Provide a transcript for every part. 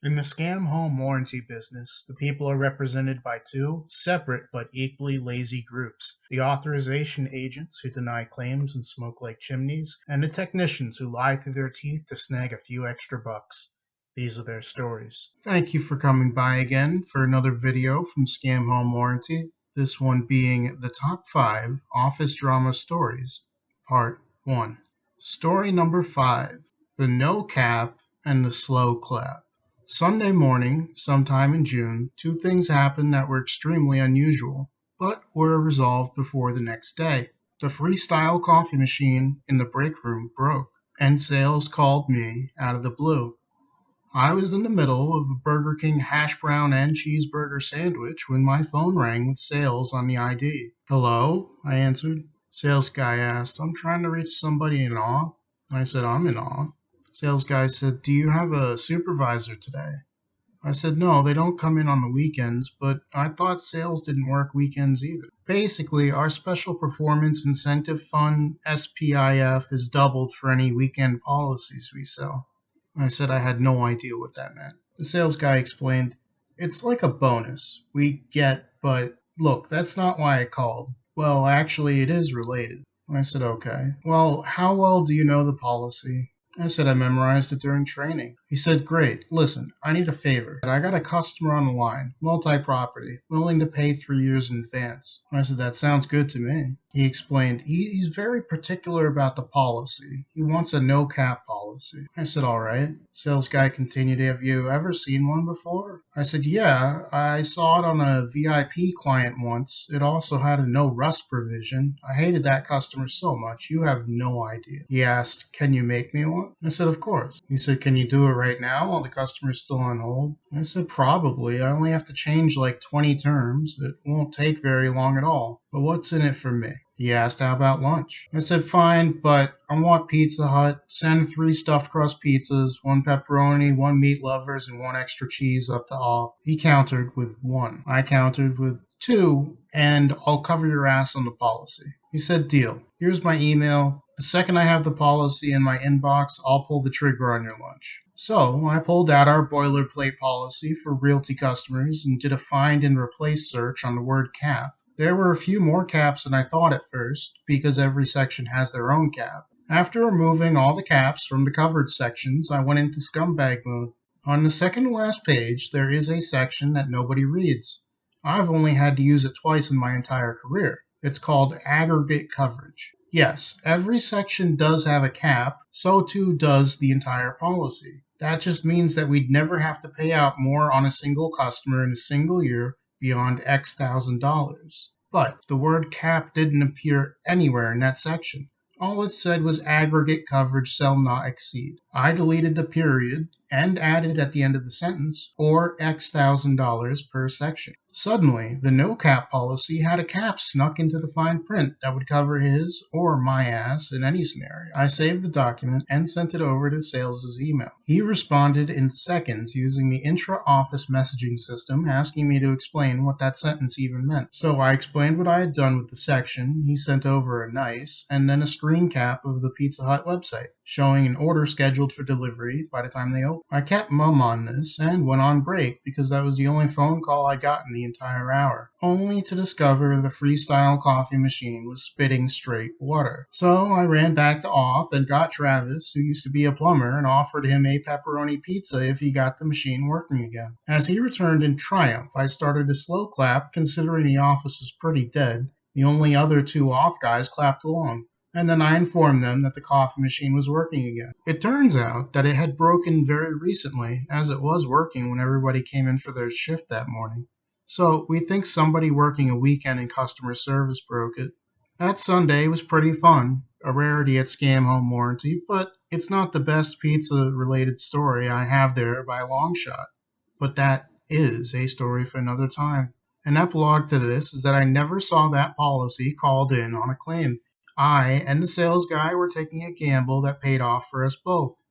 In the scam home warranty business, the people are represented by two separate but equally lazy groups: the authorization agents who deny claims and smoke like chimneys, and the technicians who lie through their teeth to snag a few extra bucks. These are their stories. Thank you for coming by again for another video from Scam Home Warranty, this one being the top 5 office drama stories, part 1. Story number 5: The No Cap and the Slow Clap. Sunday morning, sometime in June, two things happened that were extremely unusual, but were resolved before the next day. The freestyle coffee machine in the break room broke, and sales called me out of the blue. I was in the middle of a Burger King hash brown and cheeseburger sandwich when my phone rang with sales on the ID. "Hello?" I answered. Sales guy asked, "I'm trying to reach somebody in off." I said, "I'm in off." Sales guy said, "Do you have a supervisor today?" I said, "No, they don't come in on the weekends, but I thought sales didn't work weekends either." Basically, our Special Performance Incentive Fund, SPIF, is doubled for any weekend policies we sell. I said I had no idea what that meant. The sales guy explained, "It's like a bonus we get, but look, that's not why I called. Well, actually, it is related." I said, "Okay. Well, how well do you know the policy?" I said I memorized it during training. He said, "Great. Listen, I need a favor. I got a customer on the line, multi-property, willing to pay 3 years in advance." I said, "That sounds good to me." He explained, he's very particular about the policy. He wants a no-cap policy. I said, "All right." Sales guy continued, "Have you ever seen one before?" I said, "Yeah, I saw it on a VIP client once. It also had a no rust provision. I hated that customer so much. You have no idea." He asked, "Can you make me one?" I said, "Of course." He said, "Can you do it right now while the customer's still on hold?" I said, "Probably. I only have to change like 20 terms. It won't take very long at all. But what's in it for me?" He asked, "How about lunch?" I said, "Fine, but I want Pizza Hut. Send 3 stuffed crust pizzas, 1 pepperoni, 1 meat lovers, and 1 extra cheese up to off." He countered with 1. I countered with 2, and I'll cover your ass on the policy. He said, "Deal. Here's my email. The second I have the policy in my inbox, I'll pull the trigger on your lunch." So I pulled out our boilerplate policy for realty customers and did a find and replace search on the word cap. There were a few more caps than I thought at first, because every section has their own cap. After removing all the caps from the covered sections, I went into scumbag mode. On the second to last page, there is a section that nobody reads. I've only had to use it twice in my entire career. It's called aggregate coverage. Yes, every section does have a cap, so too does the entire policy. That just means that we'd never have to pay out more on a single customer in a single year beyond X thousand dollars. But the word cap didn't appear anywhere in that section. All it said was aggregate coverage shall not exceed. I deleted the period and added at the end of the sentence, or X thousand dollars per section. Suddenly, the no cap policy had a cap snuck into the fine print that would cover his or my ass in any scenario. I saved the document and sent it over to Sales' email. He responded in seconds using the intra-office messaging system, asking me to explain what that sentence even meant. So I explained what I had done with the section. He sent over a nice, and then a screen cap of the Pizza Hut website, showing an order scheduled for delivery by the time they opened. I kept mum on this and went on break because that was the only phone call I got in the entire hour, only to discover the freestyle coffee machine was spitting straight water. So I ran back to off and got Travis, who used to be a plumber, and offered him a pepperoni pizza if he got the machine working again. As he returned in triumph, I started a slow clap, considering the office was pretty dead. The only other 2 off guys clapped along, and then I informed them that the coffee machine was working again. It turns out that it had broken very recently, as it was working when everybody came in for their shift that morning. So we think somebody working a weekend in customer service broke it. That Sunday was pretty fun, a rarity at Scam Home Warranty, but it's not the best pizza-related story I have there by a long shot. But that is a story for another time. An epilogue to this is that I never saw that policy called in on a claim. I and the sales guy were taking a gamble that paid off for us both,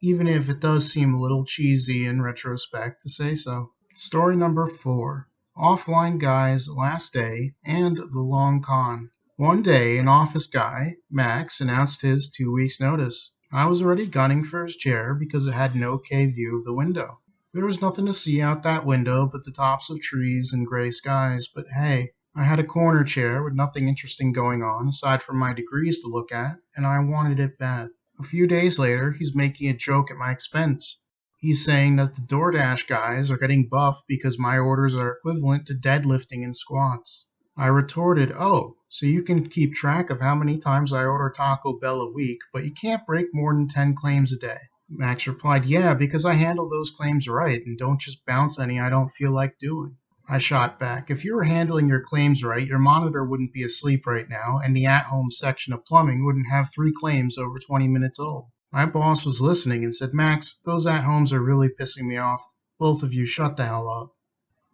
even if it does seem a little cheesy in retrospect to say so. Story number 4: Offline Guy's Last Day and the Long Con. One day, an office guy, Max, announced his 2 weeks' notice. I was already gunning for his chair because it had an okay view of the window. There was nothing to see out that window but the tops of trees and gray skies, but hey, I had a corner chair with nothing interesting going on aside from my degrees to look at, and I wanted it bad. A few days later, he's making a joke at my expense. He's saying that the DoorDash guys are getting buff because my orders are equivalent to deadlifting and squats. I retorted, "Oh, so you can keep track of how many times I order Taco Bell a week, but you can't break more than 10 claims a day." Max replied, "Yeah, because I handle those claims right and don't just bounce any I don't feel like doing." I shot back, "If you were handling your claims right, your monitor wouldn't be asleep right now, and the at home section of plumbing wouldn't have 3 claims over 20 minutes old." My boss was listening and said, "Max, those at homes are really pissing me off. Both of you shut the hell up."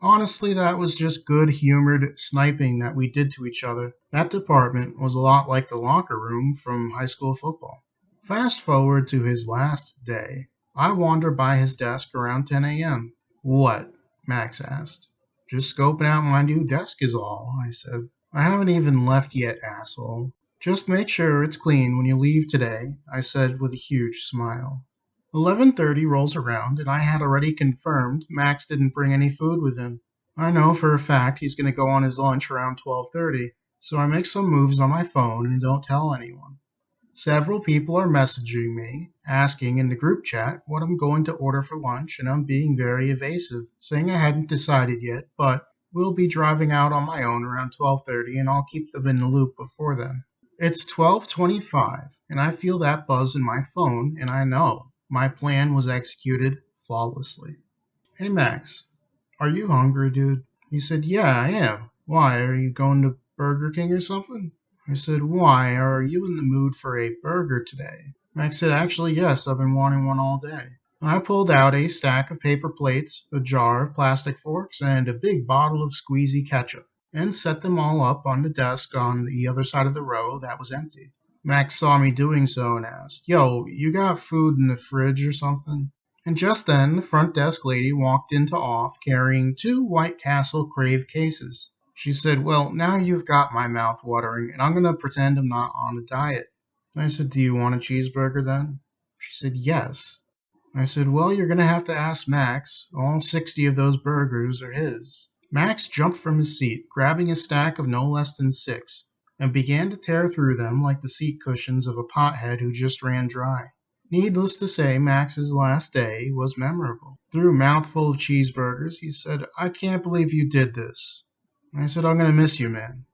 Honestly, that was just good humored sniping that we did to each other. That department was a lot like the locker room from high school football. Fast forward to his last day. I wander by his desk around 10 a.m. "What?" Max asked. "Just scoping out my new desk is all," I said. "I haven't even left yet, asshole." "Just make sure it's clean when you leave today," I said with a huge smile. 11:30 rolls around, and I had already confirmed Max didn't bring any food with him. I know for a fact he's going to go on his lunch around 12:30, so I make some moves on my phone and don't tell anyone. Several people are messaging me, asking in the group chat what I'm going to order for lunch, and I'm being very evasive, saying I hadn't decided yet, but will be driving out on my own around 12:30, and I'll keep them in the loop before then. It's 12:25, and I feel that buzz in my phone, and I know my plan was executed flawlessly. "Hey Max, are you hungry, dude?" He said, "Yeah, I am. Why, are you going to Burger King or something?" I said, "Why, are you in the mood for a burger today?" Max said, "Actually, yes, I've been wanting one all day." I pulled out a stack of paper plates, a jar of plastic forks, and a big bottle of squeezy ketchup, and set them all up on the desk on the other side of the row that was empty. Max saw me doing so and asked, "Yo, you got food in the fridge or something?" And just then the front desk lady walked into off carrying 2 White Castle Crave cases. She said, "Well, now you've got my mouth watering, and I'm going to pretend I'm not on a diet." I said, "Do you want a cheeseburger then?" She said, "Yes." I said, "Well, you're going to have to ask Max. All 60 of those burgers are his." Max jumped from his seat, grabbing a stack of no less than 6, and began to tear through them like the seat cushions of a pothead who just ran dry. Needless to say, Max's last day was memorable. Through a mouthful of cheeseburgers, he said, "I can't believe you did this." I said, "I'm going to miss you, man."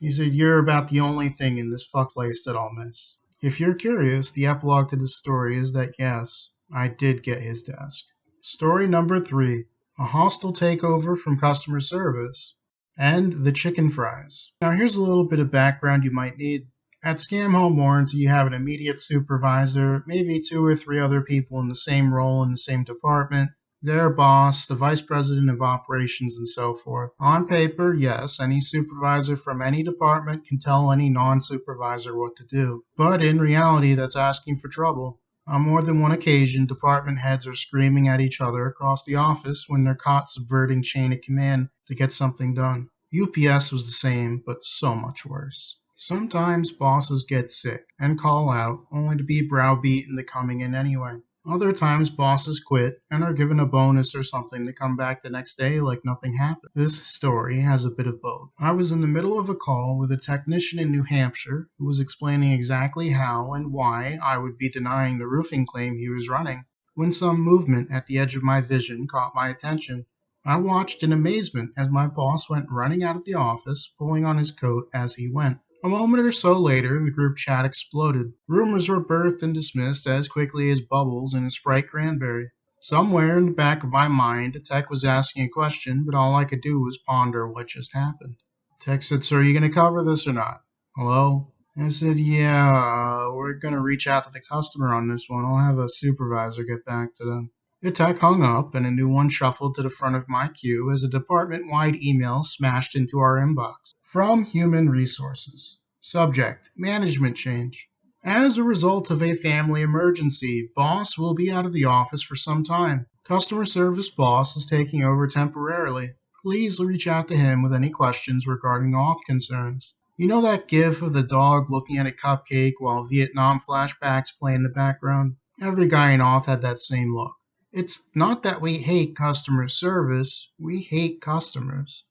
He said, "You're about the only thing in this fuck place that I'll miss." If you're curious, the epilogue to this story is that yes, I did get his desk. Story number 3, a hostile takeover from customer service, and the chicken fries. Now here's a little bit of background you might need. At Scam Home Warranty, you have an immediate supervisor, maybe 2 or 3 other people in the same role in the same department, their boss, the vice president of operations, and so forth. On paper, yes, any supervisor from any department can tell any non-supervisor what to do. But in reality, that's asking for trouble. On more than one occasion, department heads are screaming at each other across the office when they're caught subverting chain of command to get something done. UPS was the same, but so much worse. Sometimes bosses get sick and call out, only to be browbeaten into coming in anyway. Other times bosses quit and are given a bonus or something to come back the next day like nothing happened. This story has a bit of both. I was in the middle of a call with a technician in New Hampshire who was explaining exactly how and why I would be denying the roofing claim he was running, when some movement at the edge of my vision caught my attention. I watched in amazement as my boss went running out of the office, pulling on his coat as he went. A moment or so later, the group chat exploded. Rumors were birthed and dismissed as quickly as bubbles in a Sprite cranberry. Somewhere in the back of my mind, a tech was asking a question, but all I could do was ponder what just happened. Tech said, "So are you going to cover this or not?" "Hello?" I said, "Yeah, we're going to reach out to the customer on this one. I'll have a supervisor get back to them." The tech hung up, and a new one shuffled to the front of my queue as a department-wide email smashed into our inbox. From Human Resources. Subject: Management change. As a result of a family emergency, boss will be out of the office for some time. Customer service boss is taking over temporarily. Please reach out to him with any questions regarding auth concerns. You know that gif of the dog looking at a cupcake while Vietnam flashbacks play in the background? Every guy in auth had that same look. It's not that we hate customer service, we hate customers.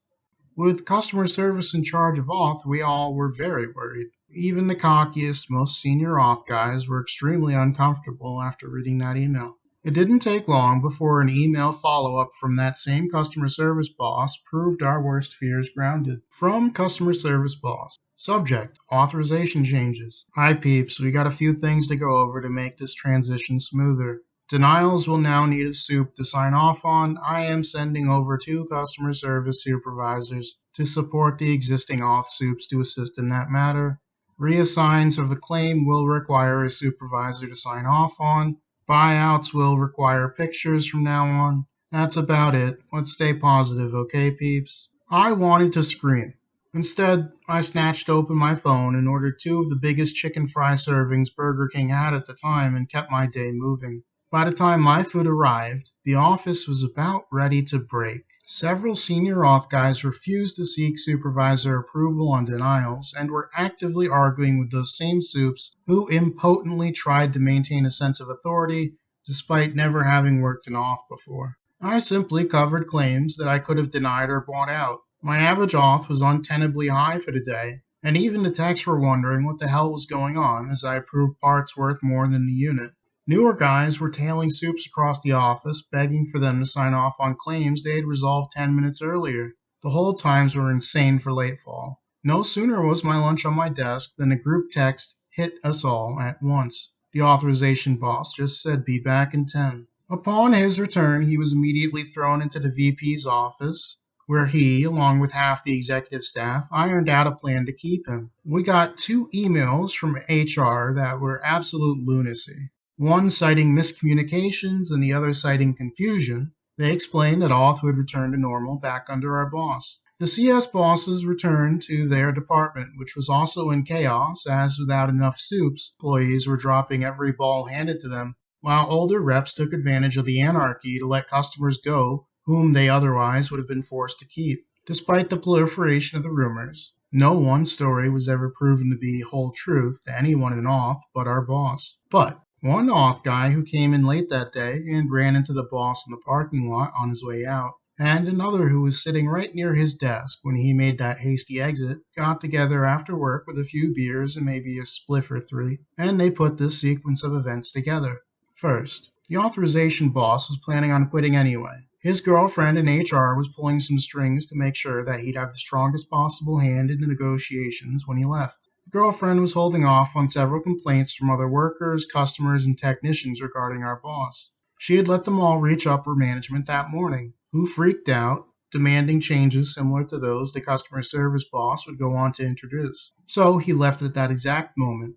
With customer service in charge of Auth, we all were very worried. Even the cockiest, most senior Auth guys were extremely uncomfortable after reading that email. It didn't take long before an email follow up from that same customer service boss proved our worst fears grounded. From customer service boss. Subject: authorization changes. Hi peeps, we got a few things to go over to make this transition smoother. Denials will now need a soup to sign off on. I am sending over 2 customer service supervisors to support the existing auth soups to assist in that matter. Reassigns of the claim will require a supervisor to sign off on. Buyouts will require pictures from now on. That's about it. Let's stay positive, okay, peeps? I wanted to scream. Instead, I snatched open my phone and ordered 2 of the biggest chicken fry servings Burger King had at the time and kept my day moving. By the time my food arrived, the office was about ready to break. Several senior auth guys refused to seek supervisor approval on denials and were actively arguing with those same soups who impotently tried to maintain a sense of authority despite never having worked in auth before. I simply covered claims that I could have denied or bought out. My average auth was untenably high for the day, and even the techs were wondering what the hell was going on as I approved parts worth more than the unit. Newer guys were tailing soups across the office, begging for them to sign off on claims they had resolved 10 minutes earlier. The hold times were insane for latefall. No sooner was my lunch on my desk than a group text hit us all at once. The authorization boss just said be back in 10. Upon his return, he was immediately thrown into the VP's office, where he, along with half the executive staff, ironed out a plan to keep him. We got 2 emails from HR that were absolute lunacy. One citing miscommunications and the other citing confusion. They explained that Auth would return to normal back under our boss. The CS bosses returned to their department, which was also in chaos, as without enough soups, employees were dropping every ball handed to them, while older reps took advantage of the anarchy to let customers go whom they otherwise would have been forced to keep. Despite the proliferation of the rumors, no one story was ever proven to be whole truth to anyone in Auth but our boss. But one Auth guy who came in late that day and ran into the boss in the parking lot on his way out, and another who was sitting right near his desk when he made that hasty exit, got together after work with a few beers and maybe a spliff or 3, and they put this sequence of events together. First, the authorization boss was planning on quitting anyway. His girlfriend in HR was pulling some strings to make sure that he'd have the strongest possible hand in the negotiations when he left. The girlfriend was holding off on several complaints from other workers, customers, and technicians regarding our boss. She had let them all reach upper management that morning, who freaked out, demanding changes similar to those the customer service boss would go on to introduce. So he left at that exact moment,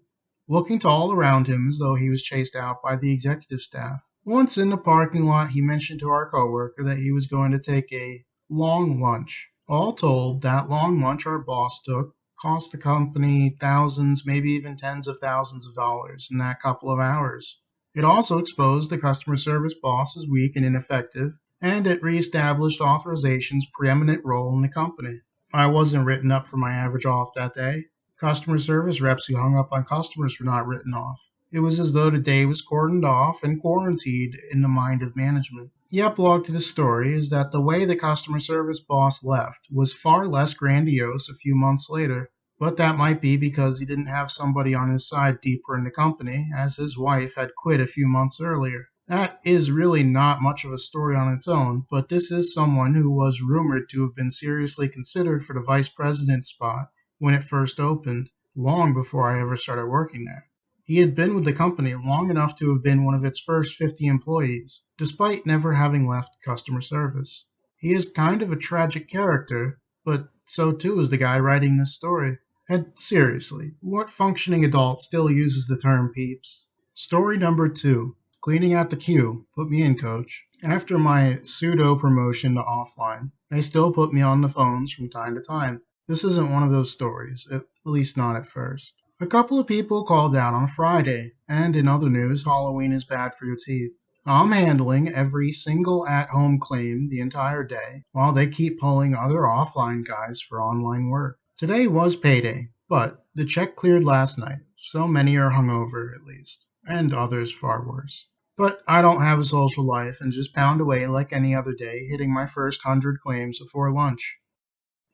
looking to all around him as though he was chased out by the executive staff. Once in the parking lot, he mentioned to our coworker that he was going to take a long lunch. All told, that long lunch our boss took cost the company thousands, maybe even tens of thousands of dollars in that couple of hours. It also exposed the customer service boss as weak and ineffective, and it reestablished authorization's preeminent role in the company. I wasn't written up for my average off that day. Customer service reps who hung up on customers were not written off. It was as though the day was cordoned off and quarantined in the mind of management. The epilogue to this story is that the way the customer service boss left was far less grandiose a few months later, but that might be because he didn't have somebody on his side deeper in the company, as his wife had quit a few months earlier. That is really not much of a story on its own, but this is someone who was rumored to have been seriously considered for the vice president spot when it first opened, long before I ever started working there. He had been with the company long enough to have been one of its first 50 employees, despite never having left customer service. He is kind of a tragic character, but so too is the guy writing this story. And seriously, what functioning adult still uses the term peeps? Story number 2. Cleaning out the queue. Put me in, coach. After my pseudo-promotion to offline, they still put me on the phones from time to time. This isn't one of those stories, at least not at first. A couple of people called out on Friday, and in other news, Halloween is bad for your teeth. I'm handling every single at-home claim the entire day, while they keep pulling other offline guys for online work. Today was payday, but the check cleared last night, so many are hungover at least, and others far worse. But I don't have a social life and just pound away like any other day, hitting my first 100 claims before lunch.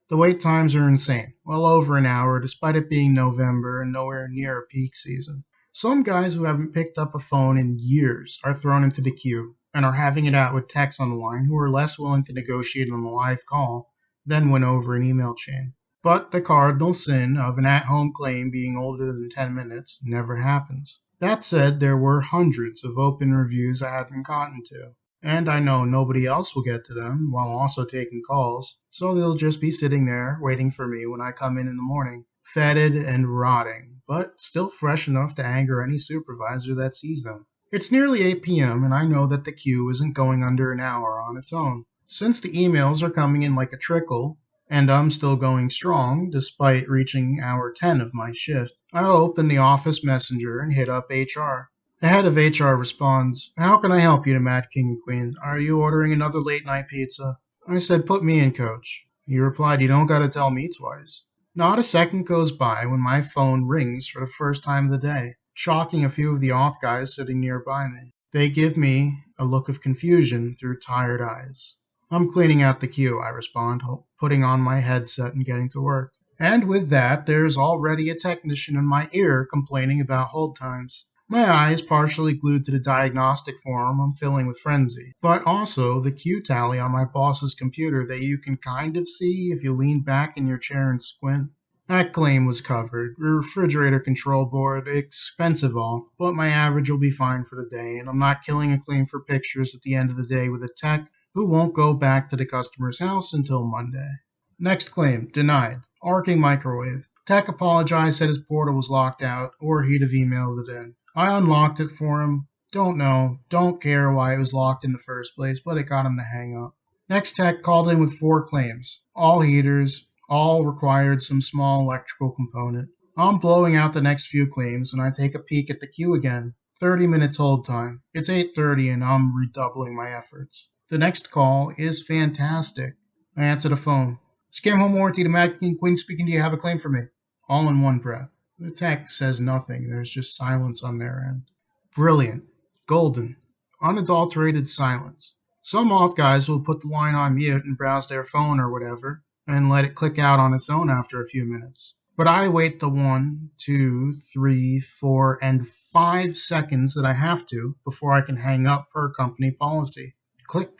The wait times are insane, well over an hour despite it being November and nowhere near a peak season. Some guys who haven't picked up a phone in years are thrown into the queue and are having it out with techs on the line who are less willing to negotiate on a live call than win over an email chain. But the cardinal sin of an at home claim being older than 10 minutes never happens. That said, there were hundreds of open reviews I hadn't gotten to, and I know nobody else will get to them while also taking calls, so they'll just be sitting there waiting for me when I come in the morning, fetid and rotting, but still fresh enough to anger any supervisor that sees them. It's nearly 8 p.m., and I know that the queue isn't going under an hour on its own. Since the emails are coming in like a trickle, and I'm still going strong despite reaching hour 10 of my shift, I open the office messenger and hit up HR. The head of HR responds, "How can I help you, to Mad King and Queen? Are you ordering another late night pizza?" I said, "Put me in, coach." He replied, "You don't gotta tell me twice." Not a second goes by when my phone rings for the first time of the day, shocking a few of the auth guys sitting nearby me. They give me a look of confusion through tired eyes. "I'm cleaning out the queue," I respond, putting on my headset and getting to work. And with that, there's already a technician in my ear complaining about hold times. My eyes partially glued to the diagnostic form I'm filling with frenzy, but also the queue tally on my boss's computer that you can kind of see if you lean back in your chair and squint. That claim was covered. Refrigerator control board, expensive off, but my average will be fine for the day, and I'm not killing a claim for pictures at the end of the day with a tech who won't go back to the customer's house until Monday. Next claim, denied. Arcing microwave. Tech apologized, said his portal was locked out, or he'd have emailed it in. I unlocked it for him. Don't know, don't care why it was locked in the first place, but it got him to hang up. Next tech called in with 4 claims. All heaters, all required some small electrical component. I'm blowing out the next few claims, and I take a peek at the queue again. 30 minutes hold time. It's 8:30 and I'm redoubling my efforts. The next call is fantastic. I answer the phone. "Scam home warranty to Mad King Queen speaking. Do you have a claim for me?" All in one breath. The tech says nothing. There's just silence on their end. Brilliant. Golden. Unadulterated silence. Some auth guys will put the line on mute and browse their phone or whatever, and let it click out on its own after a few minutes. But I wait the 1, 2, 3, 4, and 5 seconds that I have to before I can hang up per company policy. Click.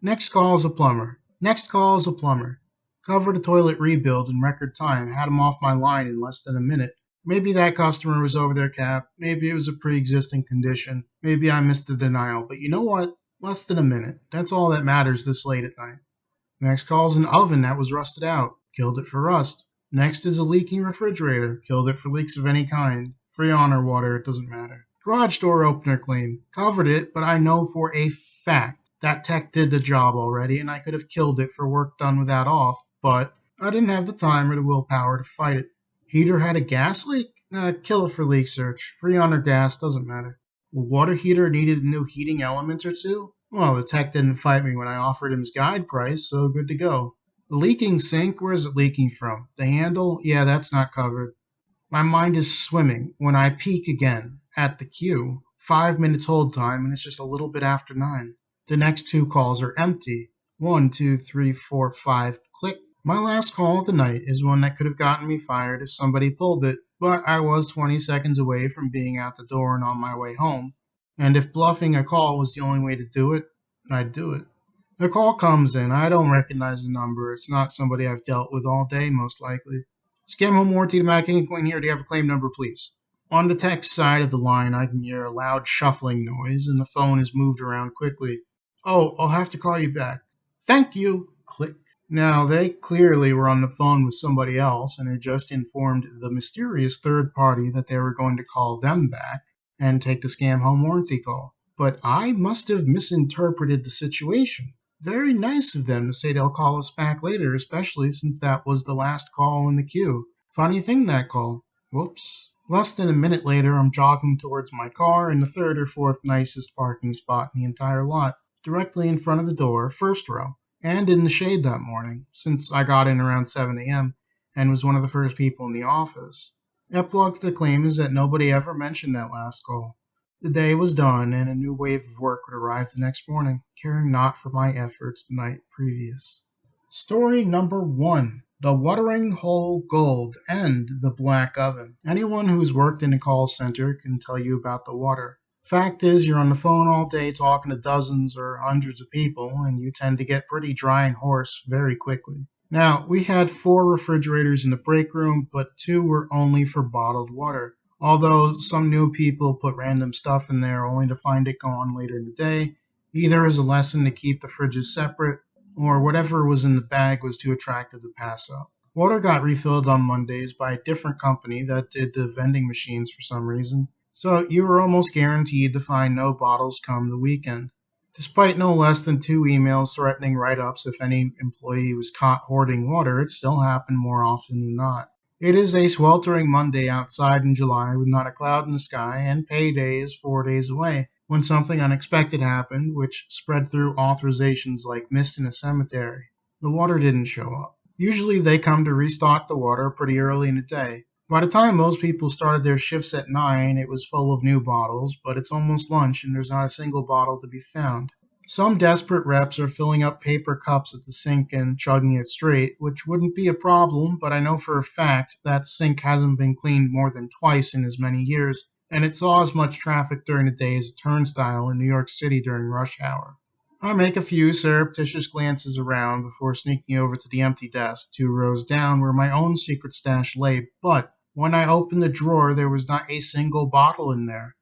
Next call is a plumber. Next call is a plumber. Covered a toilet rebuild in record time, had him off my line in less than a minute. Maybe that customer was over their cap, maybe it was a pre-existing condition, maybe I missed the denial, but you know what? Less than a minute. That's all that matters this late at night. Next call is an oven that was rusted out. Killed it for rust. Next is a leaking refrigerator. Killed it for leaks of any kind. Freon or water, it doesn't matter. Garage door opener claim. Covered it, but I know for a fact that tech did the job already, and I could have killed it for work done without auth, but I didn't have the time or the willpower to fight it. Heater had a gas leak? Kill it for leak search. Freon or gas, doesn't matter. A water heater needed a new heating element or two? Well, the tech didn't fight me when I offered him his guide price, so good to go. The leaking sink, where's it leaking from? The handle? Yeah, that's not covered. My mind is swimming when I peek again at the queue. 5 minutes hold time, and it's just a little bit after 9. The next 2 calls are empty. 1, 2, 3, 4, 5. Click. My last call of the night is one that could have gotten me fired if somebody pulled it, but I was 20 seconds away from being out the door and on my way home. And if bluffing a call was the only way to do it, I'd do it. The call comes in. I don't recognize the number. It's not somebody I've dealt with all day, most likely. "Scam home warranty to Mac King Queen here. Do you have a claim number, please?" On the text side of the line, I can hear a loud shuffling noise, and the phone is moved around quickly. "Oh, I'll have to call you back." "Thank you." Click. Now, they clearly were on the phone with somebody else and had just informed the mysterious third party that they were going to call them back and take the scam home warranty call. But I must have misinterpreted the situation. Very nice of them to say they'll call us back later, especially since that was the last call in the queue. Funny thing, that call. Whoops. Less than a minute later, I'm jogging towards my car in the third or fourth nicest parking spot in the entire lot, directly in front of the door, first row, and in the shade that morning, since I got in around 7 a.m. and was one of the first people in the office. Epilogue to the claim is that nobody ever mentioned that last call. The day was done, and a new wave of work would arrive the next morning, caring not for my efforts the night previous. Story number 1: The Watering Hole Gold and the Black Oven. Anyone who's worked in a call center can tell you about the water. Fact is, you're on the phone all day talking to dozens or hundreds of people, and you tend to get pretty dry and hoarse very quickly. Now, we had 4 refrigerators in the break room, but 2 were only for bottled water. Although some new people put random stuff in there only to find it gone later in the day, either as a lesson to keep the fridges separate, or whatever was in the bag was too attractive to pass up. Water got refilled on Mondays by a different company that did the vending machines for some reason, so you were almost guaranteed to find no bottles come the weekend. Despite no less than 2 emails threatening write ups if any employee was caught hoarding water, it still happened more often than not. It is a sweltering Monday outside in July with not a cloud in the sky, and payday is 4 days away, when something unexpected happened, which spread through authorizations like mist in a cemetery. The water didn't show up. Usually they come to restock the water pretty early in the day. By the time most people started their shifts at 9, it was full of new bottles, but it's almost lunch and there's not a single bottle to be found. Some desperate reps are filling up paper cups at the sink and chugging it straight, which wouldn't be a problem, but I know for a fact that sink hasn't been cleaned more than twice in as many years, and it saw as much traffic during the day as a turnstile in New York City during rush hour. I make a few surreptitious glances around before sneaking over to the empty desk 2 rows down where my own secret stash lay, but when I opened the drawer there was not a single bottle in there.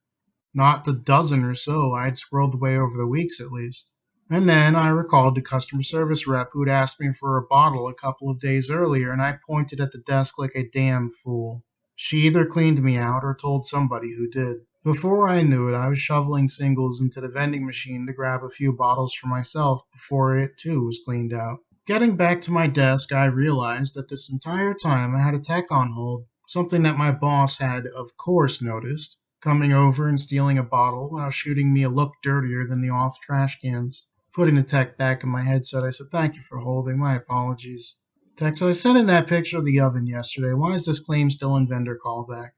Not the dozen or so I'd squirreled away over the weeks at least. And then I recalled the customer service rep who'd asked me for a bottle a couple of days earlier, and I pointed at the desk like a damn fool. She either cleaned me out or told somebody who did. Before I knew it, I was shoveling singles into the vending machine to grab a few bottles for myself before it too was cleaned out. Getting back to my desk, I realized that this entire time I had a tech on hold, something that my boss had, of course, noticed, coming over and stealing a bottle while shooting me a look dirtier than the off trash cans. Putting the tech back in my headset, I said, "Thank you for holding. My apologies." Tech said, "I sent in that picture of the oven yesterday. Why is this claim still in vendor callback?"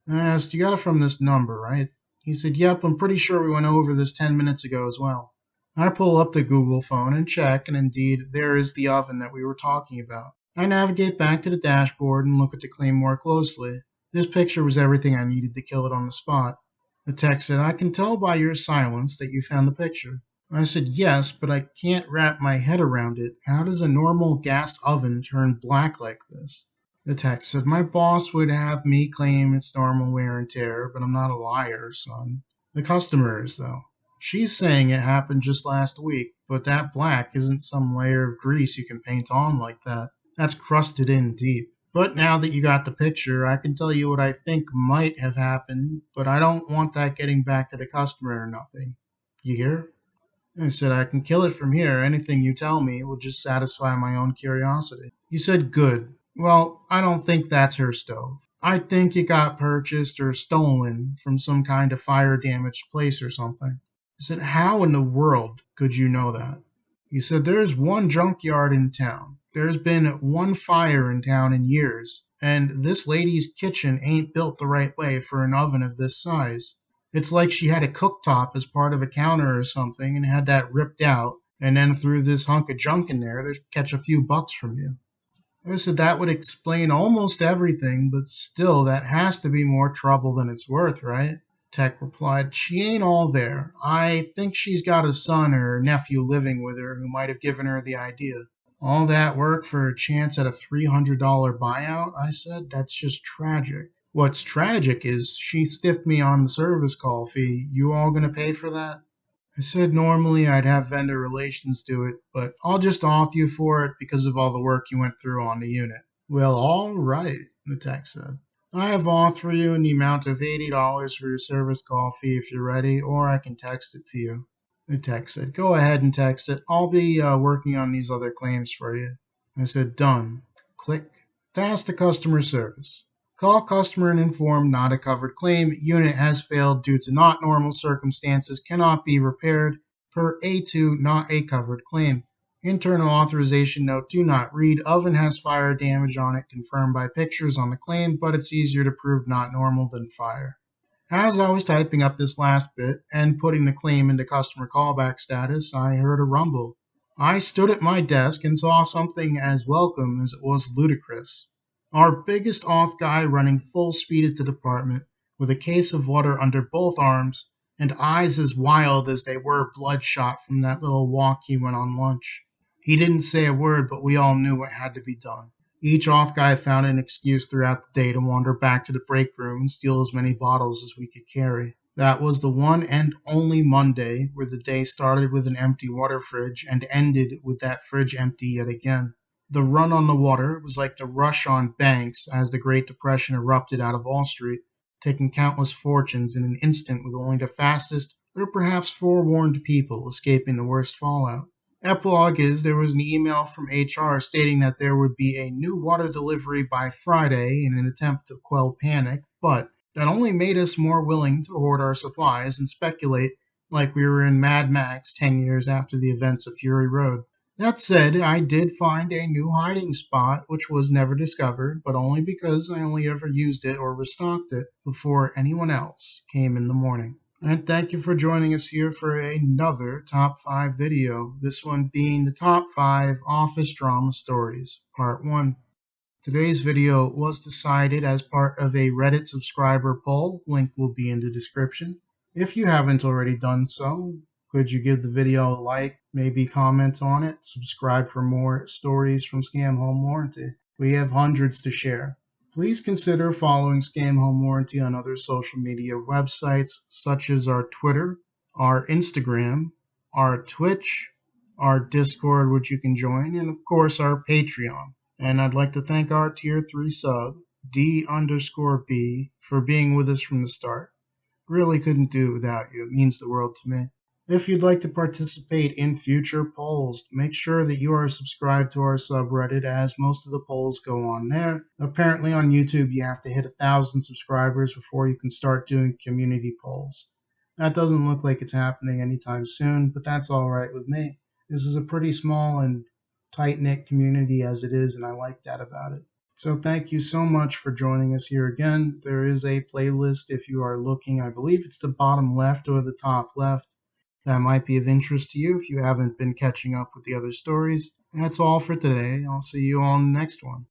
I asked, "You got it from this number, right?" He said, "Yep, I'm pretty sure we went over this 10 minutes ago as well." I pull up the Google phone and check, and indeed, there is the oven that we were talking about. I navigate back to the dashboard and look at the claim more closely. This picture was everything I needed to kill it on the spot. The text said, "I can tell by your silence that you found the picture." I said, "Yes, but I can't wrap my head around it. How does a normal gas oven turn black like this?" The text said, "My boss would have me claim it's normal wear and tear, but I'm not a liar, son. The customer is, though. She's saying it happened just last week, but that black isn't some layer of grease you can paint on like that. That's crusted in deep. But now that you got the picture, I can tell you what I think might have happened, but I don't want that getting back to the customer or nothing. You hear?" I said, "I can kill it from here. Anything you tell me will just satisfy my own curiosity." He said, "Good. Well, I don't think that's her stove. I think it got purchased or stolen from some kind of fire damaged place or something." I said, "How in the world could you know that?" He said, "There's one junkyard in town. There's been one fire in town in years, and this lady's kitchen ain't built the right way for an oven of this size. It's like she had a cooktop as part of a counter or something and had that ripped out, and then threw this hunk of junk in there to catch a few bucks from you." I said, "That would explain almost everything, but still, that has to be more trouble than it's worth, right?" Tech replied, "She ain't all there. I think she's got a son or nephew living with her who might have given her the idea." "All that work for a chance at a $300 buyout?" I said. "That's just tragic." "What's tragic is she stiffed me on the service call fee. You all gonna pay for that?" I said normally I'd have vendor relations do it, but I'll just off you for it because of all the work you went through on the unit. "Well, all right," the tech said. "I have off for you in the amount of $80 for your service call fee if you're ready, or I can text it to you." The tech said, "Go ahead and text it. I'll be working on these other claims for you." I said, "Done." Click. Task to customer service. Call customer and inform not a covered claim. Unit has failed due to not normal circumstances. Cannot be repaired. Per A2, not a covered claim. Internal authorization note, do not read. Oven has fire damage on it confirmed by pictures on the claim, but it's easier to prove not normal than fire. As I was typing up this last bit and putting the claim into customer callback status, I heard a rumble. I stood at my desk and saw something as welcome as it was ludicrous. Our biggest off guy running full speed at the department, with a case of water under both arms, and eyes as wild as they were bloodshot from that little walk he went on lunch. He didn't say a word, but we all knew what had to be done. Each off guy found an excuse throughout the day to wander back to the break room and steal as many bottles as we could carry. That was the one and only Monday where the day started with an empty water fridge and ended with that fridge empty yet again. The run on the water was like the rush on banks as the Great Depression erupted out of Wall Street, taking countless fortunes in an instant with only the fastest, or perhaps forewarned people escaping the worst fallout. Epilogue is there was an email from HR stating that there would be a new water delivery by Friday in an attempt to quell panic, but that only made us more willing to hoard our supplies and speculate like we were in Mad Max 10 years after the events of Fury Road. That said, I did find a new hiding spot which was never discovered, but only because I only ever used it or restocked it before anyone else came in the morning. And thank you for joining us here for another Top 5 video, this one being the Top 5 Office Drama Stories, Part 1. Today's video was decided as part of a Reddit subscriber poll, link will be in the description. If you haven't already done so, could you give the video a like, maybe comment on it, subscribe for more stories from Scam Home Warranty. We have hundreds to share. Please consider following Scam Home Warranty on other social media websites such as our Twitter, our Instagram, our Twitch, our Discord, which you can join, and of course our Patreon. And I'd like to thank our Tier 3 sub, D_B, for being with us from the start. Really couldn't do it without you. It means the world to me. If you'd like to participate in future polls, make sure that you are subscribed to our subreddit as most of the polls go on there. Apparently on YouTube you have to hit 1,000 subscribers before you can start doing community polls. That doesn't look like it's happening anytime soon, but that's alright with me. This is a pretty small and tight-knit community as it is, and I like that about it. So thank you so much for joining us here again. There is a playlist if you are looking. I believe it's the bottom left or the top left. That might be of interest to you if you haven't been catching up with the other stories. That's all for today. I'll see you on the next one.